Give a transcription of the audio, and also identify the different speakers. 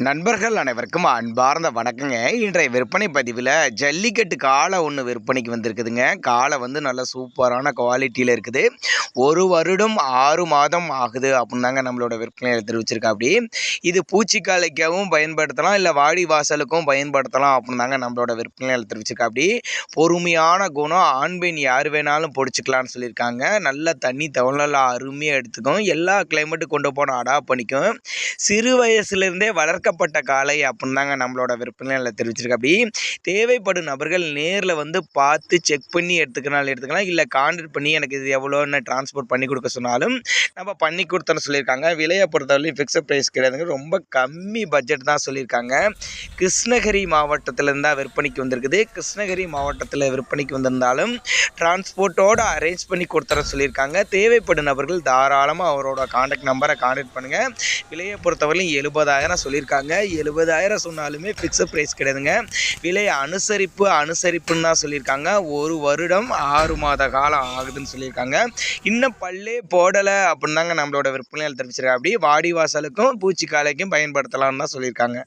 Speaker 1: நண்பர்கள் அனைவருக்கும் அன்பார்ந்த வணக்கங்க. இன்றைய விற்பனை பதிவில் ஜல்லிக்கட்டு காளை ஒன்று விற்பனைக்கு வந்திருக்குதுங்க. காளை வந்து நல்ல சூப்பரான குவாலிட்டியில் இருக்குது. 1 வருடம் 6 மாதம் ஆகுது அப்படின்னு தாங்க நம்மளோட விற்பனையில் தெரிவிச்சிருக்கா. அப்படி இது பூச்சிக்காலைக்காகவும் பயன்படுத்தலாம், இல்லை வாடி வாசலுக்கும் பயன்படுத்தலாம் அப்படின்னு தாங்க நம்மளோட விற்பனையில் தெரிவிச்சிருக்கா. அப்படி பொறுமையான குணம், ஆண் பெண் யார் வேணாலும் பிடிச்சிக்கலான்னு சொல்லியிருக்காங்க. நல்ல தண்ணி தவளை அருமையாக எடுத்துக்கும், எல்லா கிளைமேட்டும் கொண்டு போனால் அடாப்ட் பண்ணிக்கும். சிறு வயசுலேருந்தே வளர்க்கப்பட்ட காளை அப்படின்னு தாங்க நம்மளோட விற்பனையில் தெரிவிச்சிருக்கா. அப்படி தேவைப்படும் நபர்கள் நேரில் வந்து பார்த்து செக் பண்ணி எடுத்துக்கலாம், இல்லை கான்டாக்ட் பண்ணி எனக்கு இது எவ்வளோன்னு டிரான்ஸ்போர்ட் பண்ணி கொடுக்க சொன்னாலும் நம்ம பண்ணி கொடுத்தோன்னு சொல்லியிருக்காங்க. விலையை பொறுத்தவரையும் ஃபிக்ஸட் ப்ரைஸ் கிடையாதுங்க, ரொம்ப கம்மி பட்ஜெட் தான் சொல்லியிருக்காங்க. கிருஷ்ணகிரி மாவட்டத்திலேருந்து தான் விற்பனைக்கு வந்திருக்குது. கிருஷ்ணகிரி மாவட்டத்தில் விற்பனைக்கு வந்திருந்தாலும் டிரான்ஸ்போர்ட்டோடு அரேஞ்ச் பண்ணி கொடுத்துற சொல்லியிருக்காங்க. தேவைப்படும் நபர்கள் தாராளமாக அவரோட கான்டாக்ட் நம்பரை கான்டாக்ட் பண்ணுங்கள். விலையை பொறுத்தவரையிலும் 70,000 சொல்லியிருக்காங்க. 70,000 சொன்னாலுமே ஃபிக்ஸட் ப்ரைஸ் கிடையாதுங்க. விலை அனுசரிப்புன்னு தான் சொல்லியிருக்காங்க. 1 வருடம் 6 மாத காலம் ஆகுதுன்னு சொல்லியிருக்காங்க. இன்னும் பல்லே போடலை அப்படின்னு தாங்க நம்மளோட விற்பனையால் தெரிவிச்சிருக்காங்க. அப்படி வாடி வாசலுக்கும் பூச்சிக்காலைக்கும் பயன்படுத்தலாம்னு தான் சொல்லியிருக்காங்க.